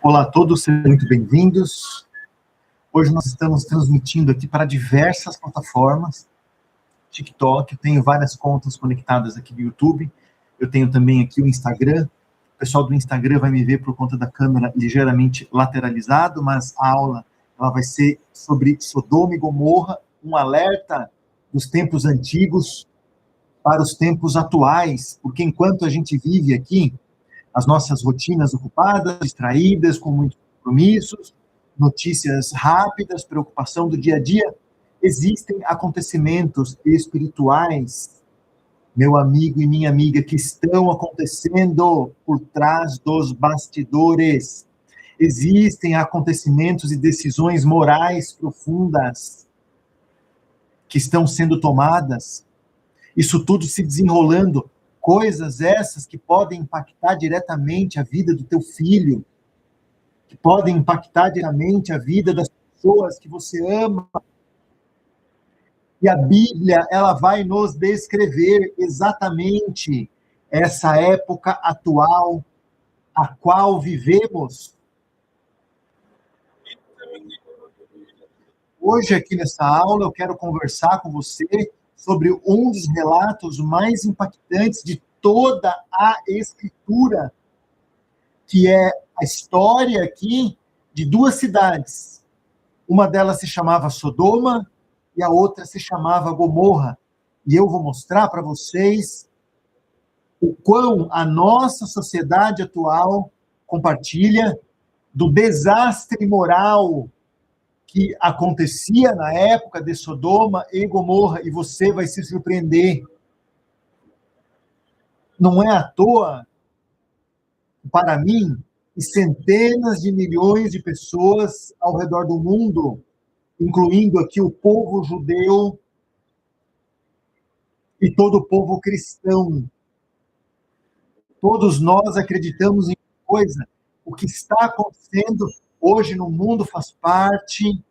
Olá a todos, sejam muito bem-vindos. Hoje nós estamos transmitindo aqui para diversas plataformas. TikTok, eu tenho várias contas conectadas aqui do YouTube. Eu tenho também aqui o Instagram. O pessoal do Instagram vai me ver por conta da câmera ligeiramente lateralizado, mas a aula ela vai ser sobre Sodoma e Gomorra, um alerta dos tempos antigos para os tempos atuais, porque enquanto a gente vive aqui as nossas rotinas ocupadas, distraídas, com muitos compromissos, notícias rápidas, preocupação do dia a dia, existem acontecimentos espirituais, meu amigo e minha amiga, que estão acontecendo por trás dos bastidores. Existem acontecimentos e decisões morais profundas que estão sendo tomadas. Isso tudo se desenrolando. Coisas essas que podem impactar diretamente a vida do teu filho, que podem impactar diretamente a vida das pessoas que você ama. E a Bíblia, ela vai nos descrever exatamente essa época atual, a qual vivemos. Hoje, aqui nessa aula, eu quero conversar com você sobre um dos relatos mais impactantes de toda a Escritura, que é a história aqui de duas cidades. Uma delas se chamava Sodoma e a outra se chamava Gomorra. E eu vou mostrar para vocês o quão a nossa sociedade atual compartilha do desastre moral que acontecia na época de Sodoma e Gomorra, e você vai se surpreender. Não é à toa, para mim, e centenas de milhões de pessoas ao redor do mundo, incluindo aqui o povo judeu e todo o povo cristão. Todos nós acreditamos em uma coisa: o que está acontecendo hoje no mundo faz parte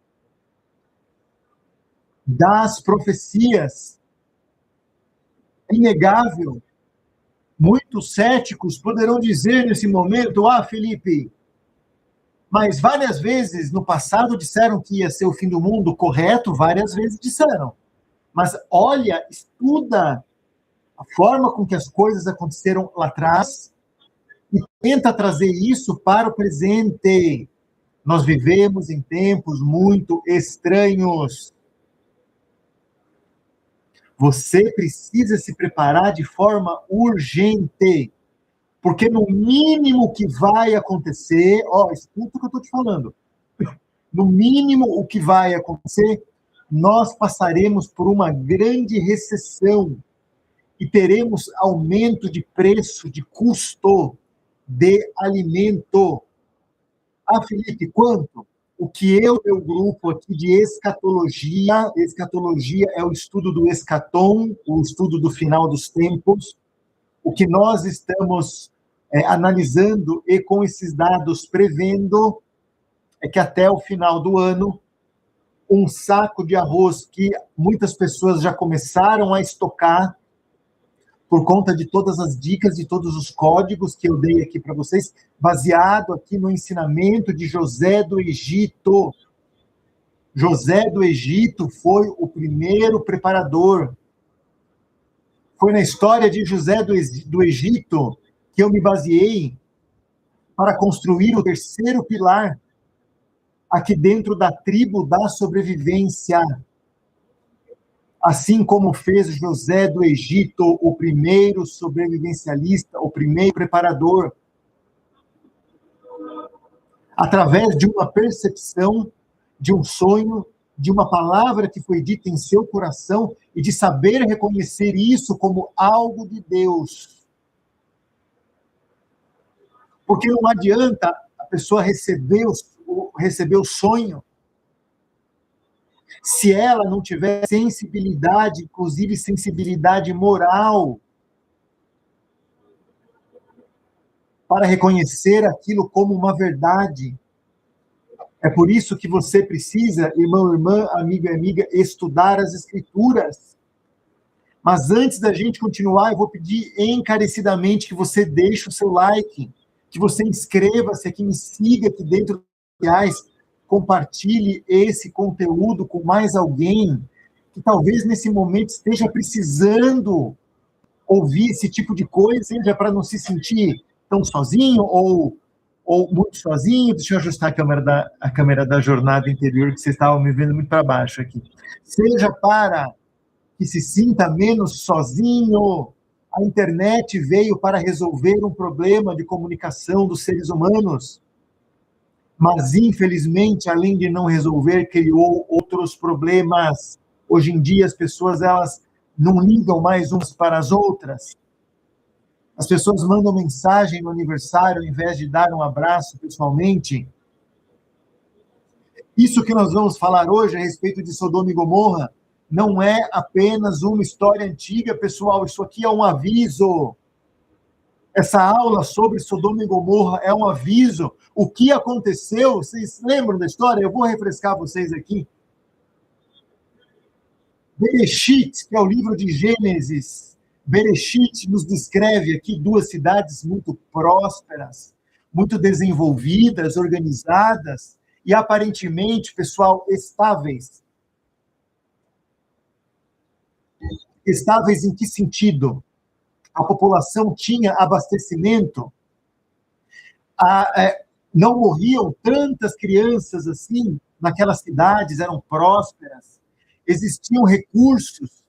das profecias. É inegável. Muitos céticos poderão dizer nesse momento: Felipe, mas várias vezes no passado disseram que ia ser o fim do mundo. Correto, várias vezes disseram. Mas olha, estuda a forma com que as coisas aconteceram lá atrás e tenta trazer isso para o presente. Nós vivemos em tempos muito estranhos. Você precisa se preparar de forma urgente, porque no mínimo que vai acontecer, escuta o que eu estou te falando, no mínimo o que vai acontecer, nós passaremos por uma grande recessão e teremos aumento de preço, de custo de alimento. Felipe, quanto? O que meu grupo aqui de escatologia é o estudo do escatom, o estudo do final dos tempos, o que nós estamos analisando e com esses dados prevendo é que até o final do ano, um saco de arroz que muitas pessoas já começaram a estocar, por conta de todas as dicas, de todos os códigos que eu dei aqui para vocês, baseado aqui no ensinamento de José do Egito. José do Egito foi o primeiro preparador. Foi na história de José do Egito que eu me baseei para construir o terceiro pilar aqui dentro da tribo da sobrevivência. Assim como fez José do Egito, o primeiro sobrevivencialista, o primeiro preparador, através de uma percepção, de um sonho, de uma palavra que foi dita em seu coração e de saber reconhecer isso como algo de Deus. Porque não adianta a pessoa receber o sonho se ela não tiver sensibilidade, inclusive sensibilidade moral, para reconhecer aquilo como uma verdade. É por isso que você precisa, irmão, irmã, amigo e amiga, estudar as Escrituras. Mas antes da gente continuar, eu vou pedir encarecidamente que você deixe o seu like, que você inscreva-se aqui, me siga aqui dentro dos sociais, compartilhe esse conteúdo com mais alguém que talvez nesse momento esteja precisando ouvir esse tipo de coisa, seja para não se sentir tão sozinho ou muito sozinho. Deixa eu ajustar a câmera da jornada interior, que vocês estavam me vendo muito para baixo aqui. Seja para que se sinta menos sozinho. A internet veio para resolver um problema de comunicação dos seres humanos, mas, infelizmente, além de não resolver, criou outros problemas. Hoje em dia, as pessoas elas não ligam mais umas para as outras. As pessoas mandam mensagem no aniversário, ao invés de dar um abraço pessoalmente. Isso que nós vamos falar hoje a respeito de Sodoma e Gomorra não é apenas uma história antiga, pessoal. Isso aqui é um aviso. Essa aula sobre Sodoma e Gomorra é um aviso. O que aconteceu? Vocês lembram da história? Eu vou refrescar vocês aqui. Bereshit, que é o livro de Gênesis, Bereshit nos descreve aqui duas cidades muito prósperas, muito desenvolvidas, organizadas e aparentemente, pessoal, estáveis. Estáveis em que sentido? A população tinha abastecimento, não morriam tantas crianças assim naquelas cidades, eram prósperas, existiam recursos,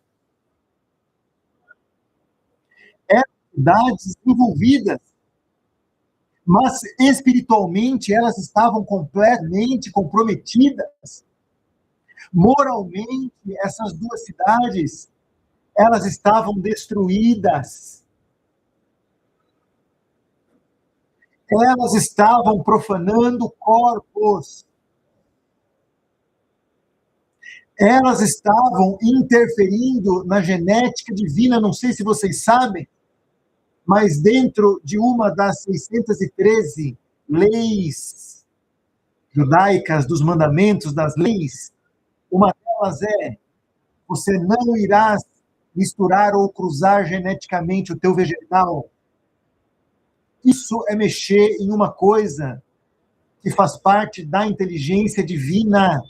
eram cidades desenvolvidas, mas espiritualmente elas estavam completamente comprometidas. Moralmente, essas duas cidades, elas estavam destruídas. Elas estavam profanando corpos. Elas estavam interferindo na genética divina. Não sei se vocês sabem, mas dentro de uma das 613 leis judaicas, dos mandamentos, das leis, uma delas é: você não irá misturar ou cruzar geneticamente o teu vegetal. Isso é mexer em uma coisa que faz parte da inteligência divina.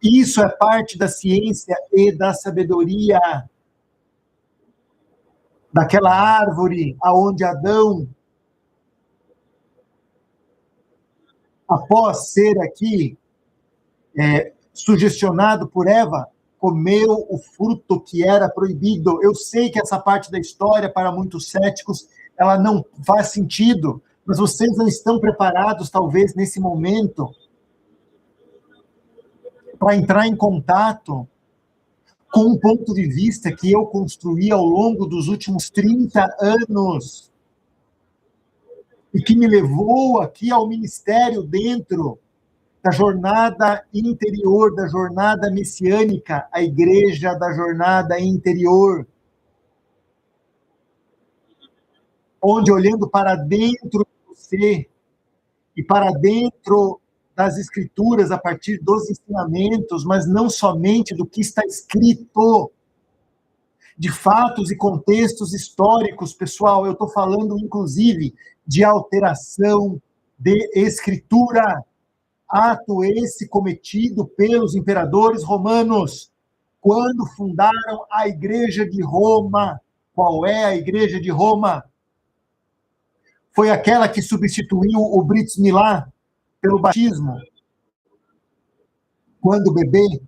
Isso é parte da ciência e da sabedoria. Daquela árvore aonde Adão, após ser aqui sugestionado por Eva, comeu o fruto que era proibido. Eu sei que essa parte da história, para muitos céticos, ela não faz sentido, mas vocês não estão preparados, talvez, nesse momento, para entrar em contato com um ponto de vista que eu construí ao longo dos últimos 30 anos e que me levou aqui ao ministério dentro da jornada interior, da jornada messiânica, a igreja da jornada interior, onde, olhando para dentro de você e para dentro das escrituras, a partir dos ensinamentos, mas não somente do que está escrito, de fatos e contextos históricos, pessoal, eu estou falando, inclusive, de alteração de escritura, ato esse cometido pelos imperadores romanos, quando fundaram a Igreja de Roma. Qual é a Igreja de Roma? Foi aquela que substituiu o Brit Milá pelo batismo. Quando bebê,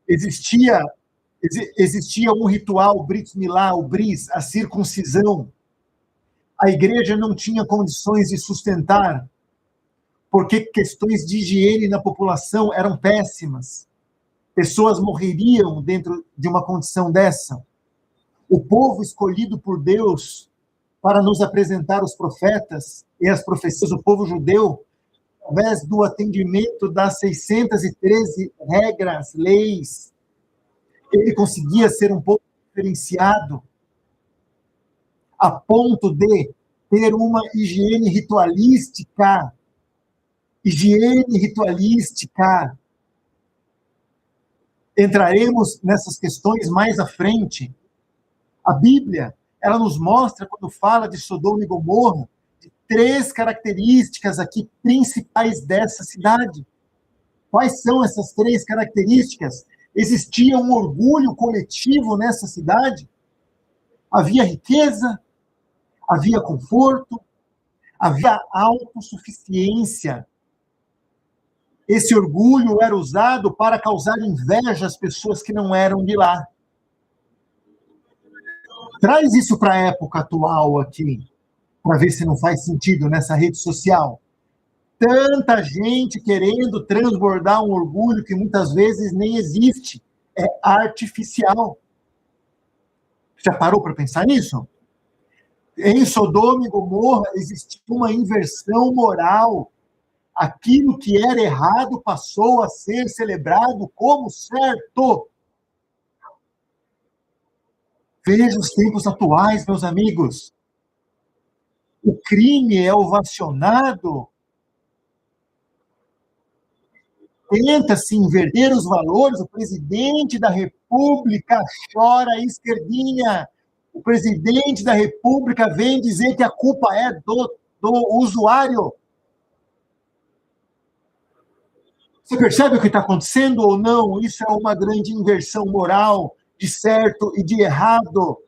existia um ritual Brit Milá, o bris, a circuncisão. A igreja não tinha condições de sustentar, porque questões de higiene na população eram péssimas. Pessoas morreriam dentro de uma condição dessa. O povo escolhido por Deus para nos apresentar os profetas e as profecias, o povo judeu, através do atendimento das 613 regras, leis, ele conseguia ser um pouco diferenciado, a ponto de ter uma higiene ritualística. Higiene ritualística. Entraremos nessas questões mais à frente. A Bíblia, ela nos mostra, quando fala de Sodoma e Gomorra, de 3 características aqui principais dessa cidade. Quais são essas 3 características? Existia um orgulho coletivo nessa cidade? Havia riqueza, havia conforto, havia autossuficiência. Esse orgulho era usado para causar inveja às pessoas que não eram de lá. Traz isso para a época atual aqui, para ver se não faz sentido nessa rede social. Tanta gente querendo transbordar um orgulho que muitas vezes nem existe, é artificial. Já parou para pensar nisso? Em Sodoma e Gomorra existia uma inversão moral. Aquilo que era errado passou a ser celebrado como certo. Veja os tempos atuais, meus amigos. O crime é ovacionado. Tenta-se inverter os valores. O presidente da República chora a esquerdinha. O presidente da República vem dizer que a culpa é do usuário. Você percebe o que está acontecendo ou não? Isso é uma grande inversão moral de certo e de errado.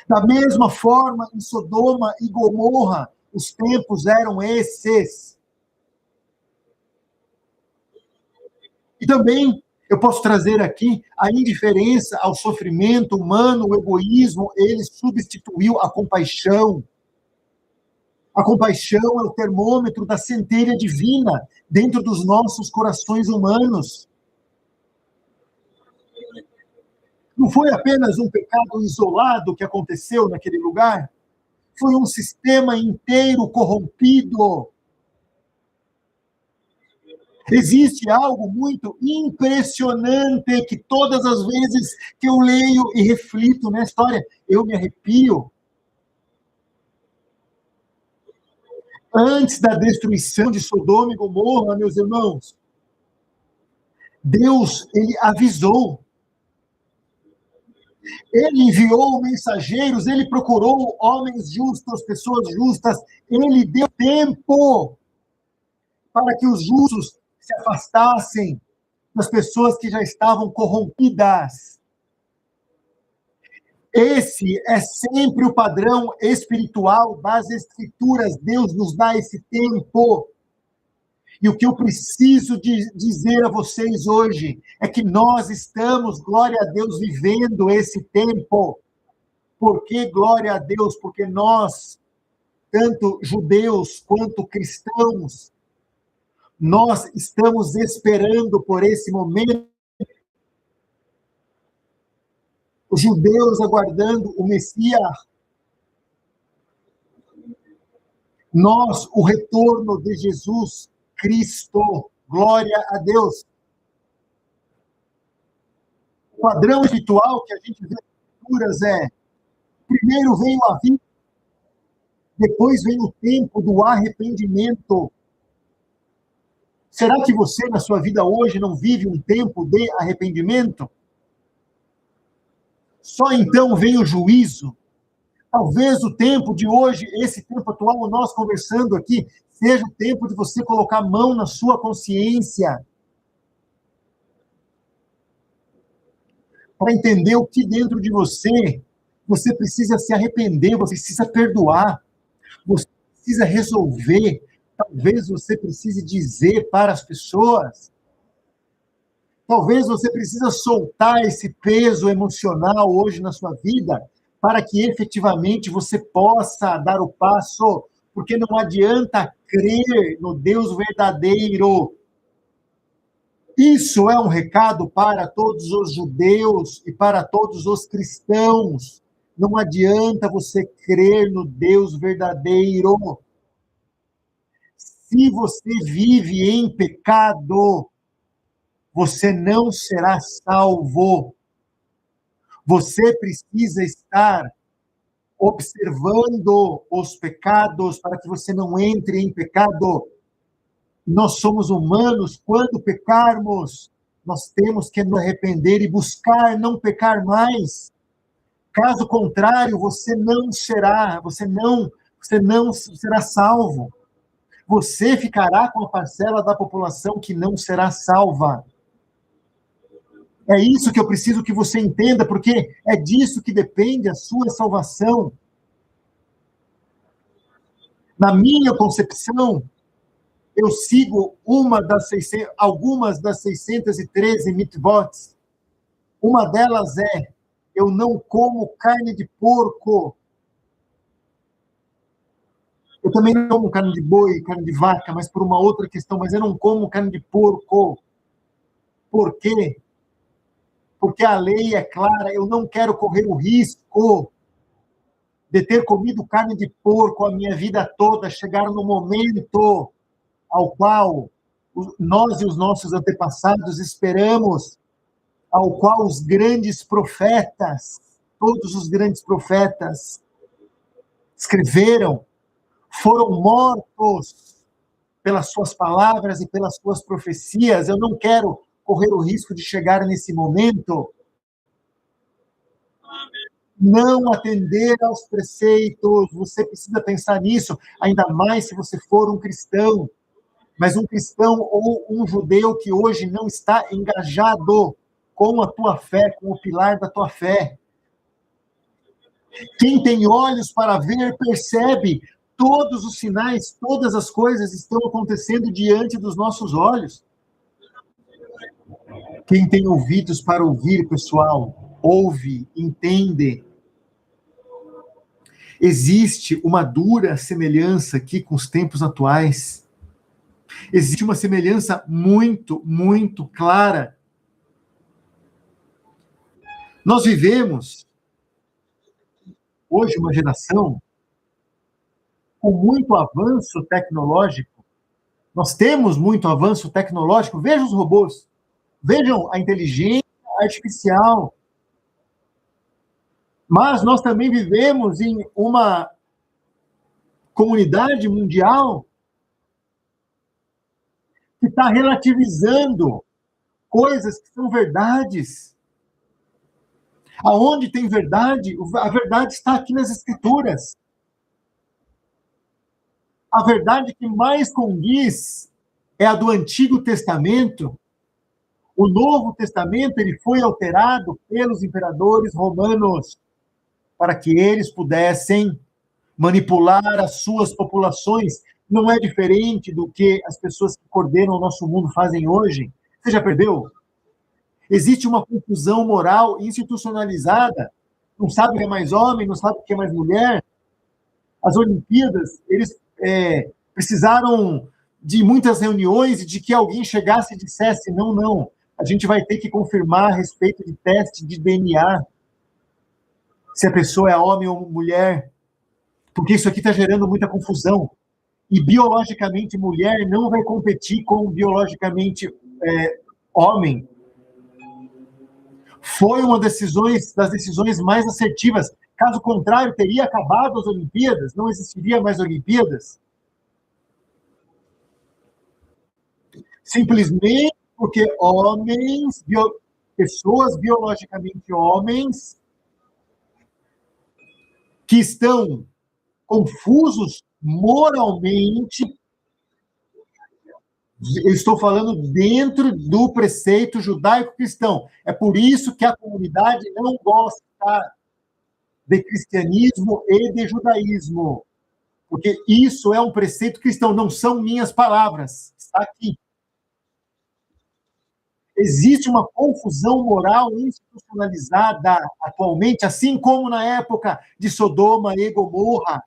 Da mesma forma, em Sodoma e Gomorra, os tempos eram esses. E também eu posso trazer aqui a indiferença ao sofrimento humano, o egoísmo, ele substituiu a compaixão. A compaixão é o termômetro da centelha divina dentro dos nossos corações humanos. Não foi apenas um pecado isolado que aconteceu naquele lugar, foi um sistema inteiro corrompido. Existe algo muito impressionante que todas as vezes que eu leio e reflito na história, eu me arrepio. Antes da destruição de Sodoma e Gomorra, meus irmãos, Deus, ele avisou. Ele enviou mensageiros, ele procurou homens justos, pessoas justas, ele deu tempo para que os justos se afastassem das pessoas que já estavam corrompidas. Esse é sempre o padrão espiritual das Escrituras. Deus nos dá esse tempo. E o que eu preciso dizer a vocês hoje é que nós estamos, glória a Deus, vivendo esse tempo. Por que glória a Deus? Porque nós, tanto judeus quanto cristãos, nós estamos esperando por esse momento. Os judeus aguardando o Messias. Nós, o retorno de Jesus Cristo. Glória a Deus. O padrão espiritual que a gente vê nas Escrituras é: primeiro vem a vida, depois vem o tempo do arrependimento. Será que você, na sua vida hoje, não vive um tempo de arrependimento? Só então vem o juízo. Talvez o tempo de hoje, esse tempo atual, nós conversando aqui, seja o tempo de você colocar a mão na sua consciência. Para entender o que dentro de você, você precisa se arrepender, você precisa perdoar, você precisa resolver. Talvez você precise dizer para as pessoas. Talvez você precisa soltar esse peso emocional hoje na sua vida para que efetivamente você possa dar o passo, porque não adianta crer no Deus verdadeiro. Isso é um recado para todos os judeus e para todos os cristãos. Não adianta você crer no Deus verdadeiro. Se você vive em pecado, você não será salvo. Você precisa estar observando os pecados para que você não entre em pecado. Nós somos humanos, quando pecarmos, nós temos que nos arrepender e buscar não pecar mais. Caso contrário, você não você não será salvo. Você ficará com a parcela da população que não será salva. É isso que eu preciso que você entenda, porque é disso que depende a sua salvação. Na minha concepção, eu sigo algumas das 613 mitzvot. Uma delas é: eu não como carne de porco. Eu também não como carne de boi, carne de vaca, mas por uma outra questão. Mas eu não como carne de porco. Por quê? Porque a lei é clara. Eu não quero correr o risco de ter comido carne de porco a minha vida toda, chegar no momento ao qual nós e os nossos antepassados esperamos, ao qual os grandes profetas, todos os grandes profetas escreveram, foram mortos pelas suas palavras e pelas suas profecias. Eu não quero correr o risco de chegar nesse momento, não atender aos preceitos. Você precisa pensar nisso, ainda mais se você for um cristão. Mas um cristão ou um judeu que hoje não está engajado com a tua fé, com o pilar da tua fé. Quem tem olhos para ver, percebe. Todos os sinais, todas as coisas estão acontecendo diante dos nossos olhos. Quem tem ouvidos para ouvir, pessoal, ouve, entende. Existe uma dura semelhança aqui com os tempos atuais. Existe uma semelhança muito, muito clara. Nós vivemos hoje uma geração com muito avanço tecnológico. Nós temos muito avanço tecnológico. Vejam os robôs. Vejam a inteligência artificial. Mas nós também vivemos em uma comunidade mundial que está relativizando coisas que são verdades. Aonde tem verdade, a verdade está aqui nas Escrituras. A verdade que mais condiz é a do Antigo Testamento. O Novo Testamento ele foi alterado pelos imperadores romanos para que eles pudessem manipular as suas populações. Não é diferente do que as pessoas que coordenam o nosso mundo fazem hoje. Você já perdeu? Existe uma confusão moral institucionalizada. Não sabe o que é mais homem, não sabe o que é mais mulher. As Olimpíadas, eles precisaram de muitas reuniões e de que alguém chegasse e dissesse: não, a gente vai ter que confirmar a respeito de teste de DNA, se a pessoa é homem ou mulher, porque isso aqui está gerando muita confusão. E biologicamente mulher não vai competir com biologicamente homem. Foi uma das decisões mais assertivas. Caso contrário, teria acabado as Olimpíadas, não existiria mais Olimpíadas. Simplesmente porque pessoas biologicamente homens, que estão confusos moralmente, eu estou falando dentro do preceito judaico-cristão. É por isso que a comunidade não gosta de cristianismo e de judaísmo, porque isso é um preceito cristão, não são minhas palavras, está aqui. Existe uma confusão moral institucionalizada atualmente, assim como na época de Sodoma e Gomorra.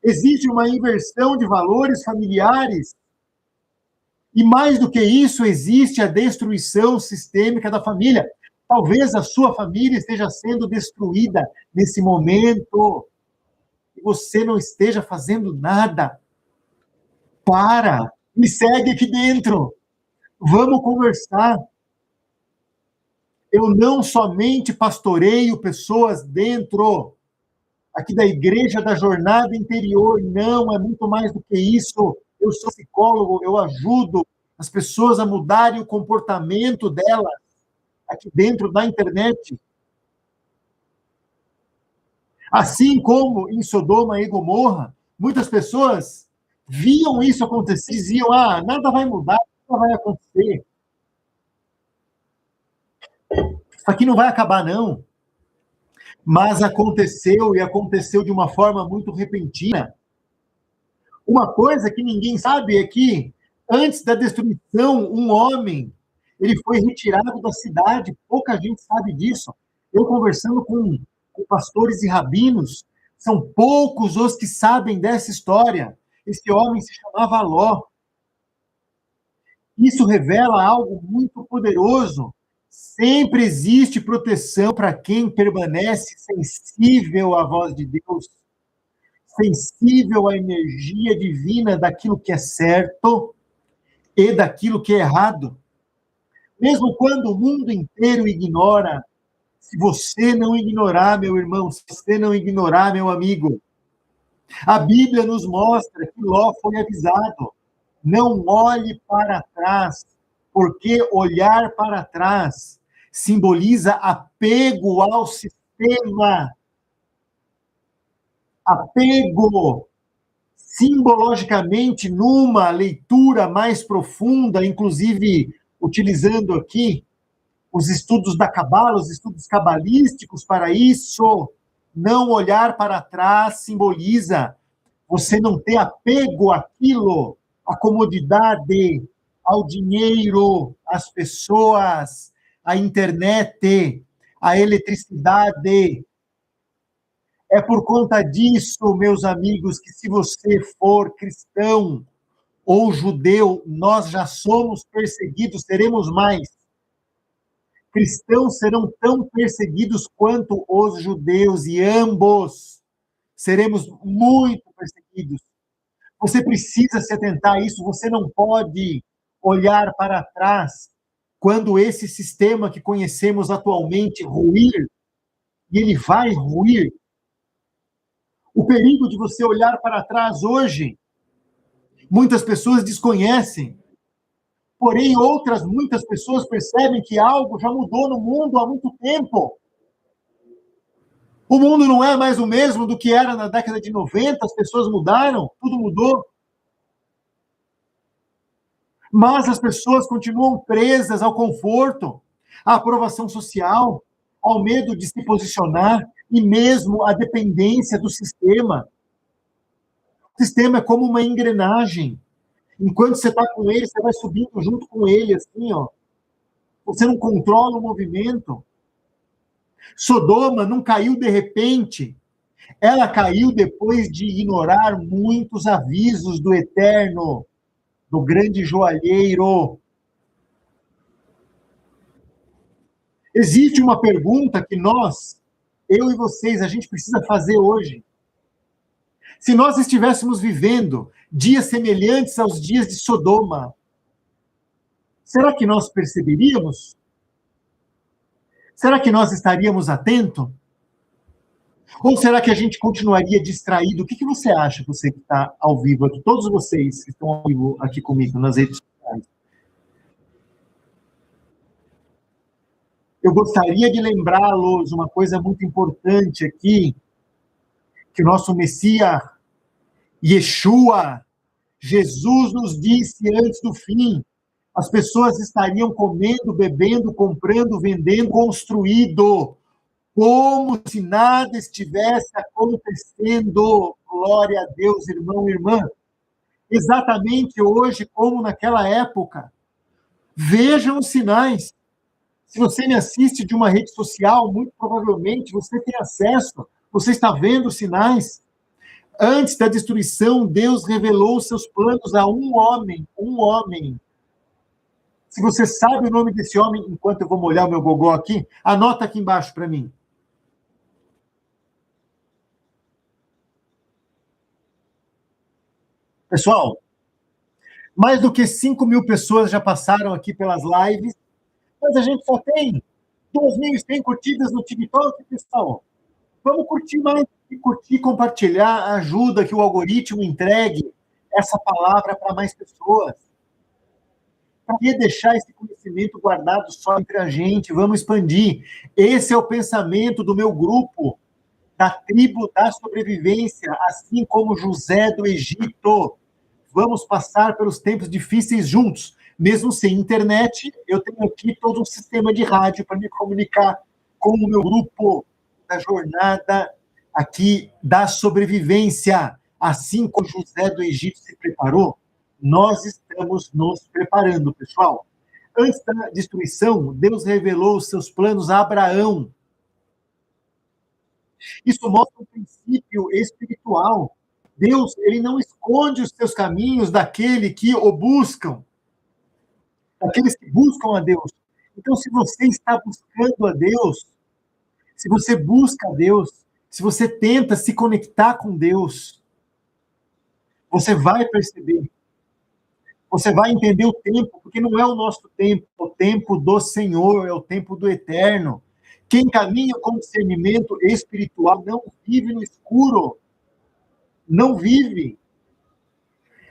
Existe uma inversão de valores familiares. E mais do que isso, existe a destruição sistêmica da família. Talvez a sua família esteja sendo destruída nesse momento e você não esteja fazendo nada. Para, me segue aqui dentro. Vamos conversar. Eu não somente pastoreio pessoas dentro aqui da igreja da jornada interior, não, é muito mais do que isso. Eu sou psicólogo, eu ajudo as pessoas a mudarem o comportamento delas aqui dentro da internet. Assim como em Sodoma e Gomorra, muitas pessoas viam isso acontecer, diziam, nada vai mudar, nada vai acontecer. Isso aqui não vai acabar, não. Mas aconteceu, e aconteceu de uma forma muito repentina. Uma coisa que ninguém sabe é que, antes da destruição, um homem, ele foi retirado da cidade, pouca gente sabe disso. Eu conversando com pastores e rabinos, são poucos os que sabem dessa história. Esse homem se chamava Ló. Isso revela algo muito poderoso. Sempre existe proteção para quem permanece sensível à voz de Deus, sensível à energia divina daquilo que é certo e daquilo que é errado. Mesmo quando o mundo inteiro ignora, se você não ignorar, meu irmão, se você não ignorar, meu amigo, a Bíblia nos mostra que Ló foi avisado. Não olhe para trás, porque olhar para trás simboliza apego ao sistema. Apego, simbologicamente, numa leitura mais profunda, inclusive utilizando aqui os estudos da Cabala, os estudos cabalísticos para isso, não olhar para trás simboliza você não ter apego àquilo, à comodidade, ao dinheiro, às pessoas, à internet, à eletricidade. É por conta disso, meus amigos, que se você for cristão ou judeu, nós já somos perseguidos, seremos mais. Cristãos serão tão perseguidos quanto os judeus, e ambos seremos muito perseguidos. Você precisa se atentar a isso, você não pode olhar para trás quando esse sistema que conhecemos atualmente ruir, e ele vai ruir. O perigo de você olhar para trás hoje, muitas pessoas desconhecem, porém muitas pessoas percebem que algo já mudou no mundo há muito tempo. O mundo não é mais o mesmo do que era na década de 90, as pessoas mudaram, tudo mudou. Mas as pessoas continuam presas ao conforto, à aprovação social, ao medo de se posicionar e mesmo à dependência do sistema. O sistema é como uma engrenagem. Enquanto você está com ele, você vai subindo junto com ele, assim, ó. Você não controla o movimento. Sodoma não caiu de repente. Ela caiu depois de ignorar muitos avisos do Eterno, do grande joalheiro. Existe uma pergunta que eu e vocês, a gente precisa fazer hoje. Se nós estivéssemos vivendo dias semelhantes aos dias de Sodoma, será que nós perceberíamos? Será que nós estaríamos atentos? Ou será que a gente continuaria distraído? O que você acha, você que está ao vivo aqui? Todos vocês que estão ao vivo aqui comigo nas redes sociais. Eu gostaria de lembrá-los uma coisa muito importante aqui, que o nosso Messias, Yeshua, Jesus nos disse antes do fim, as pessoas estariam comendo, bebendo, comprando, vendendo, construído, como se nada estivesse acontecendo. Glória a Deus, irmão e irmã. Exatamente hoje, como naquela época. Vejam os sinais. Se você me assiste de uma rede social, muito provavelmente você tem acesso, você está vendo os sinais. Antes da destruição, Deus revelou seus planos a um homem. Se você sabe o nome desse homem, enquanto eu vou molhar o meu gogó aqui, anota aqui embaixo para mim. Pessoal, mais do que 5.000 pessoas já passaram aqui pelas lives, mas a gente só tem 2.100 curtidas no TikTok, pessoal. Vamos curtir mais, curtir, compartilhar, ajuda que o algoritmo entregue essa palavra para mais pessoas. Para que deixar esse conhecimento guardado só entre a gente? Vamos expandir. Esse é o pensamento do meu grupo. da tribo da sobrevivência, assim como José do Egito. Vamos passar pelos tempos difíceis juntos. Mesmo sem internet, eu tenho aqui todo um sistema de rádio para me comunicar com o meu grupo da jornada aqui da sobrevivência. Assim como José do Egito se preparou, nós estamos nos preparando, pessoal. Antes da destruição, Deus revelou os seus planos a Abraão. Isso mostra um princípio espiritual. Deus, ele não esconde os seus caminhos daquele que o buscam, daqueles que buscam a Deus. Então, se você está buscando a Deus, se você busca a Deus, se você tenta se conectar com Deus, você vai perceber, você vai entender o tempo, porque não é o nosso tempo, é o tempo do Senhor, é o tempo do eterno. Quem caminha com discernimento espiritual não vive no escuro, não vive.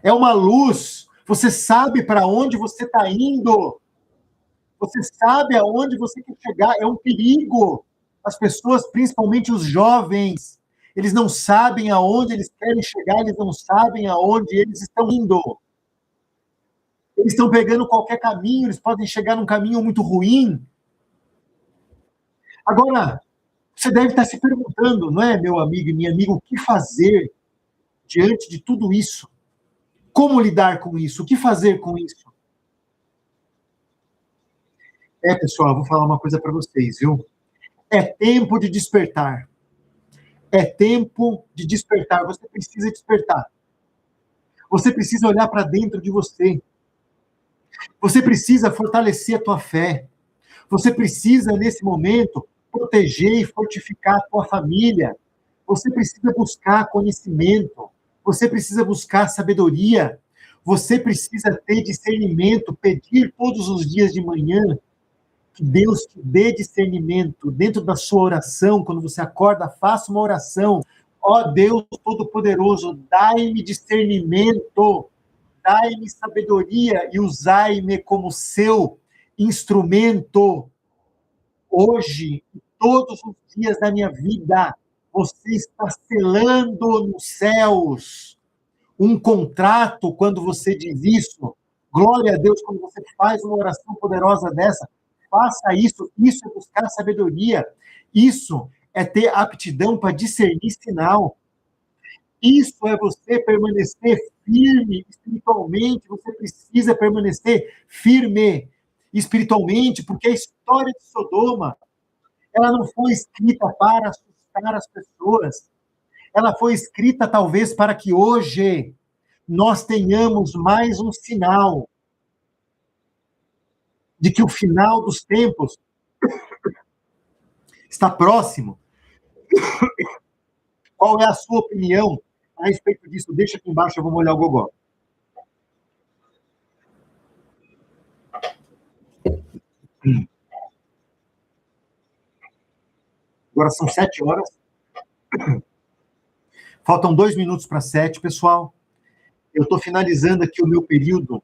É uma luz, você sabe para onde você está indo, você sabe aonde você quer chegar, é um perigo. As pessoas, principalmente os jovens, eles não sabem aonde eles querem chegar, eles não sabem aonde eles estão indo. Eles estão pegando qualquer caminho, eles podem chegar num caminho muito ruim. Agora, você deve estar se perguntando, não é, meu amigo e minha amiga, o que fazer diante de tudo isso? Como lidar com isso? O que fazer com isso? Pessoal, vou falar uma coisa para vocês, viu? É tempo de despertar. É tempo de despertar. Você precisa despertar. Você precisa olhar para dentro de você. Você precisa fortalecer a tua fé. Você precisa, nesse momento, proteger e fortificar a tua família. Você precisa buscar conhecimento. Você precisa buscar sabedoria. Você precisa ter discernimento, pedir todos os dias de manhã que Deus te dê discernimento dentro da sua oração. Quando você acorda, faça uma oração. Ó Deus Todo-Poderoso, dai-me discernimento, dai-me sabedoria e usai-me como seu instrumento. Hoje, todos os dias da minha vida, você está selando nos céus um contrato quando você diz isso. Glória a Deus, quando você faz uma oração poderosa dessa, faça isso. Isso é buscar sabedoria. Isso é ter aptidão para discernir sinal. Isso é você permanecer firme espiritualmente. Você precisa permanecer firme espiritualmente, porque a história de Sodoma, ela não foi escrita para assustar as pessoas. Ela foi escrita, talvez, para que hoje nós tenhamos mais um sinal de que o final dos tempos está próximo. Qual é a sua opinião a respeito disso? Deixa aqui embaixo, eu vou molhar o gogó. Agora são 7 horas. Faltam 2 minutos para 7, pessoal. Eu estou finalizando aqui o meu período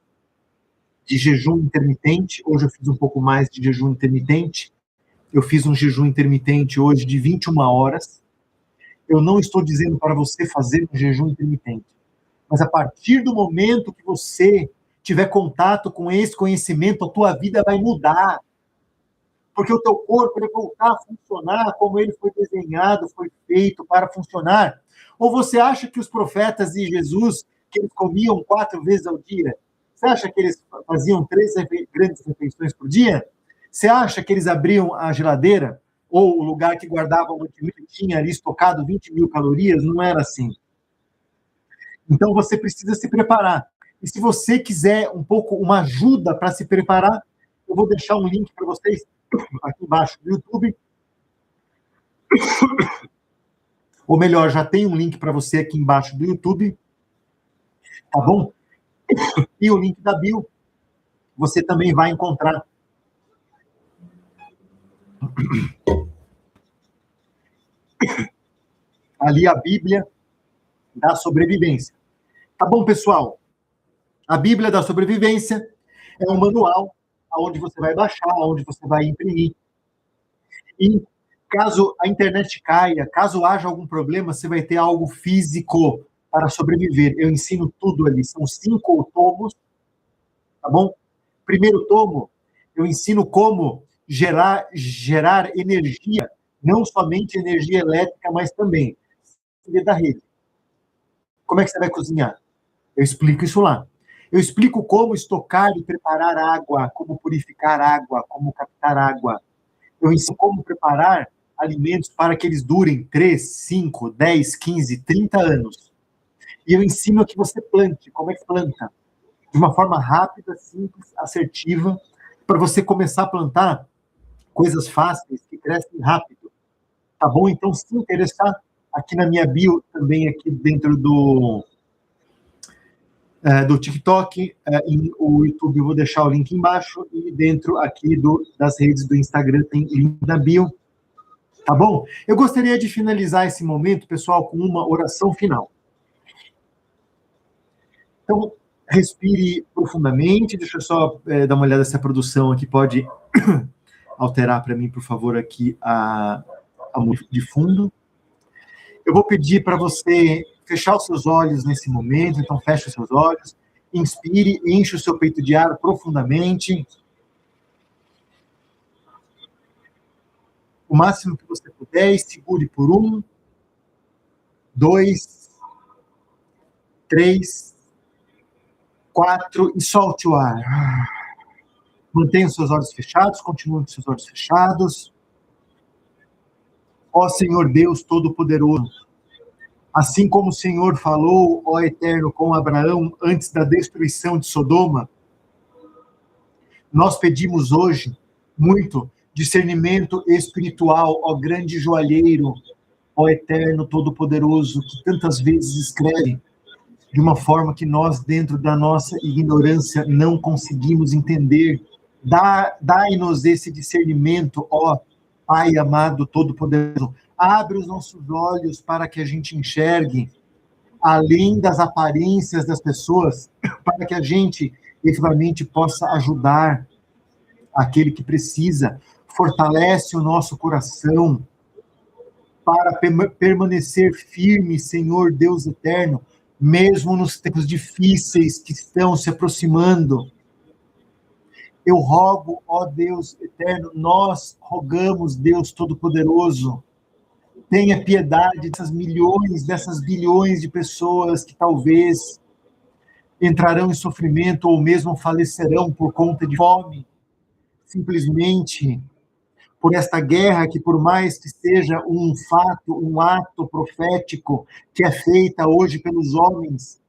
de jejum intermitente. Hoje eu fiz um pouco mais de jejum intermitente. Eu fiz um jejum intermitente hoje de 21 horas. Eu não estou dizendo para você fazer um jejum intermitente. Mas a partir do momento que você tiver contato com esse conhecimento, a tua vida vai mudar. Porque o teu corpo vai voltar a funcionar como ele foi desenhado, foi feito para funcionar. Ou você acha que os profetas de Jesus, que eles comiam 4 vezes ao dia, você acha que eles faziam 3 grandes refeições por dia? Você acha que eles abriam a geladeira ou o lugar que guardavam o que tinha ali estocado 20.000 calorias? Não era assim. Então você precisa se preparar. E se você quiser um pouco uma ajuda para se preparar, eu vou deixar um link para vocês aqui embaixo do YouTube. Ou melhor, já tem um link para você aqui embaixo do YouTube. Tá bom? E o link da bio você também vai encontrar. Ali a Bíblia da sobrevivência. Tá bom, pessoal? A Bíblia da sobrevivência é um manual onde você vai baixar, onde você vai imprimir. E Caso a internet caia, caso haja algum problema, você vai ter algo físico para sobreviver. Eu ensino tudo ali. São 5 tomos, tá bom? Primeiro tomo, eu ensino como gerar energia, não somente energia elétrica, mas também da rede. Como é que você vai cozinhar? Eu explico isso lá. Eu explico como estocar e preparar água, como purificar água, como captar água. Eu ensino como preparar alimentos para que eles durem 3, 5, 10, 15, 30 anos. E eu ensino que você plante, como é que planta. De uma forma rápida, simples, assertiva, para você começar a plantar coisas fáceis que crescem rápido. Tá bom? Então, se interessar, aqui na minha bio, também aqui dentro do TikTok, o YouTube, eu vou deixar o link embaixo, e dentro aqui das redes do Instagram tem link na bio. Tá bom? Eu gostaria de finalizar esse momento, pessoal, com uma oração final. Então, respire profundamente. Deixa eu só dar uma olhada se a produção aqui pode alterar para mim, por favor, aqui a música de fundo. Eu vou pedir para você fechar os seus olhos nesse momento, então feche os seus olhos, inspire, enche o seu peito de ar profundamente. O máximo que você puder, e segure por 1, 2, 3, 4 e solte o ar. Mantenha os seus olhos fechados, continue com os seus olhos fechados. Ó Senhor Deus Todo-Poderoso, assim como o Senhor falou, ó Eterno, com Abraão antes da destruição de Sodoma, nós pedimos hoje muito discernimento espiritual, ó grande joalheiro, ó Eterno Todo-Poderoso, que tantas vezes escreve de uma forma que nós, dentro da nossa ignorância, não conseguimos entender. Dai-nos esse discernimento, ó Pai amado, todo-poderoso. Abre os nossos olhos para que a gente enxergue além das aparências das pessoas, para que a gente, efetivamente, possa ajudar aquele que precisa. Fortalece o nosso coração para permanecer firme, Senhor Deus eterno, mesmo nos tempos difíceis que estão se aproximando. Eu rogo, ó Deus eterno, nós rogamos, Deus Todo-Poderoso, tenha piedade dessas milhões, dessas bilhões de pessoas que talvez entrarão em sofrimento ou mesmo falecerão por conta de fome, simplesmente por esta guerra que, por mais que seja um fato, um ato profético que é feita hoje pelos homens,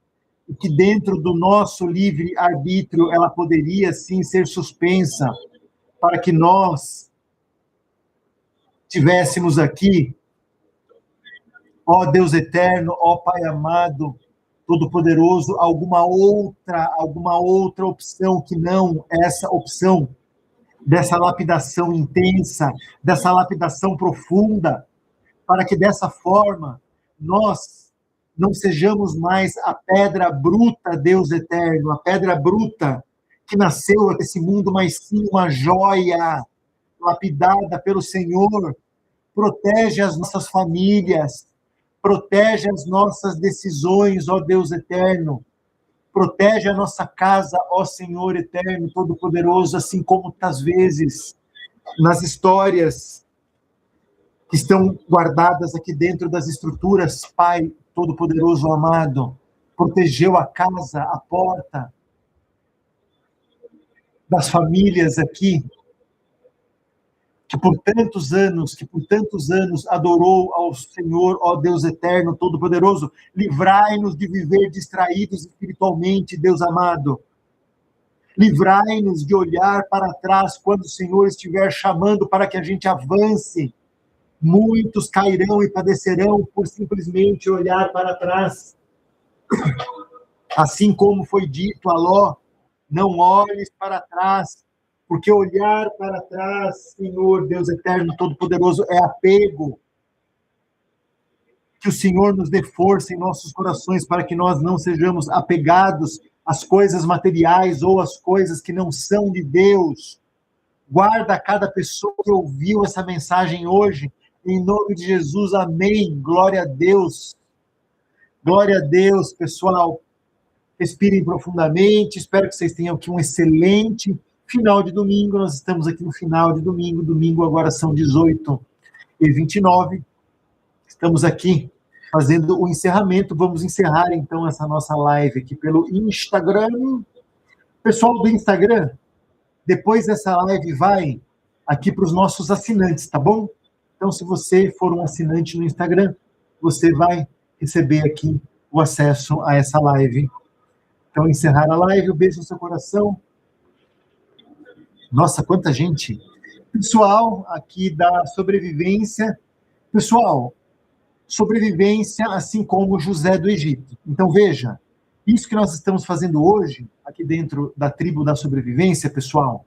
e que dentro do nosso livre-arbítrio ela poderia sim ser suspensa, para que nós tivéssemos aqui, ó Deus eterno, ó Pai amado, Todo-Poderoso, alguma outra opção que não essa opção dessa lapidação intensa, dessa lapidação profunda, para que dessa forma nós não sejamos mais a pedra bruta, Deus eterno, a pedra bruta que nasceu desse mundo, mas sim uma joia lapidada pelo Senhor. Protege as nossas famílias, protege as nossas decisões, ó Deus eterno. Protege a nossa casa, ó Senhor eterno, todo-poderoso, assim como muitas vezes nas histórias que estão guardadas aqui dentro das estruturas, Pai Todo-Poderoso amado, protegeu a casa, a porta das famílias aqui, que por tantos anos adorou ao Senhor, ó Deus eterno, todo-poderoso. Livrai-nos de viver distraídos espiritualmente, Deus amado. Livrai-nos de olhar para trás quando o Senhor estiver chamando para que a gente avance. Muitos cairão e padecerão por simplesmente olhar para trás. Assim como foi dito a Ló, não olhes para trás, porque olhar para trás, Senhor Deus eterno, todo-poderoso, é apego. Que o Senhor nos dê força em nossos corações para que nós não sejamos apegados às coisas materiais ou às coisas que não são de Deus. Guarda cada pessoa que ouviu essa mensagem hoje, Em nome de Jesus, amém. Glória a Deus. Glória a Deus, pessoal. Respirem profundamente. Espero que vocês tenham aqui um excelente final de domingo. Nós estamos aqui no final de domingo. Domingo agora são 18h29. Estamos aqui fazendo o encerramento. Vamos encerrar, então, essa nossa live aqui pelo Instagram. Pessoal do Instagram, depois dessa live vai aqui para os nossos assinantes, tá bom? Então, se você for um assinante no Instagram, você vai receber aqui o acesso a essa live. Então, encerrar a live, um beijo no seu coração. Nossa, quanta gente! Pessoal aqui da sobrevivência. Pessoal, sobrevivência, assim como José do Egito. Então, veja, isso que nós estamos fazendo hoje, aqui dentro da tribo da sobrevivência, pessoal,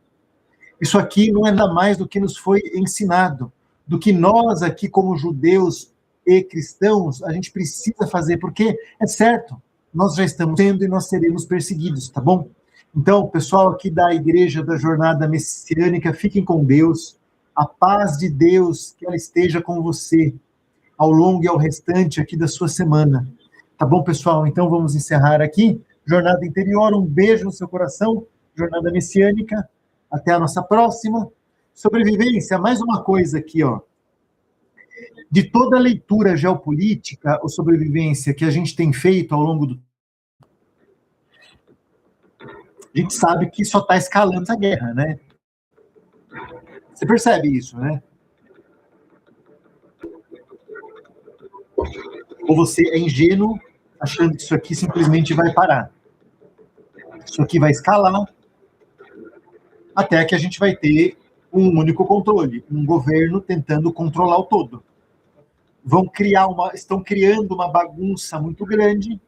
isso aqui não é nada mais do que nos foi ensinado, do que nós aqui, como judeus e cristãos, a gente precisa fazer, porque é certo, nós já estamos sendo e nós seremos perseguidos, tá bom? Então, pessoal aqui da Igreja da Jornada Messiânica, fiquem com Deus, a paz de Deus, que ela esteja com você, ao longo e ao restante aqui da sua semana. Tá bom, pessoal? Então vamos encerrar aqui. Jornada Interior, um beijo no seu coração. Jornada Messiânica. Até a nossa próxima. Sobrevivência, mais uma coisa aqui, ó. De toda a leitura geopolítica ou sobrevivência que a gente tem feito ao longo do... A gente sabe que só está escalando essa guerra, né? Você percebe isso, né? Ou você é ingênuo, achando que isso aqui simplesmente vai parar. Isso aqui vai escalar até que a gente vai ter um único controle, um governo tentando controlar o todo. Estão criando uma bagunça muito grande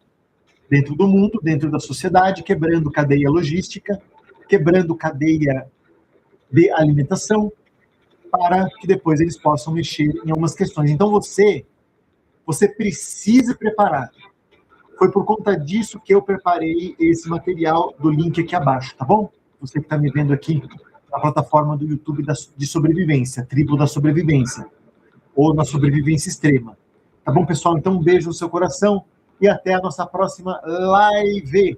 dentro do mundo, dentro da sociedade, quebrando cadeia logística, quebrando cadeia de alimentação, para que depois eles possam mexer em algumas questões. Então você precisa preparar. Foi por conta disso que eu preparei esse material do link aqui abaixo, tá bom? Você que está me vendo aqui na plataforma do YouTube de sobrevivência, Tribo da Sobrevivência, ou na Sobrevivência Extrema. Tá bom, pessoal? Então, um beijo no seu coração e até a nossa próxima live.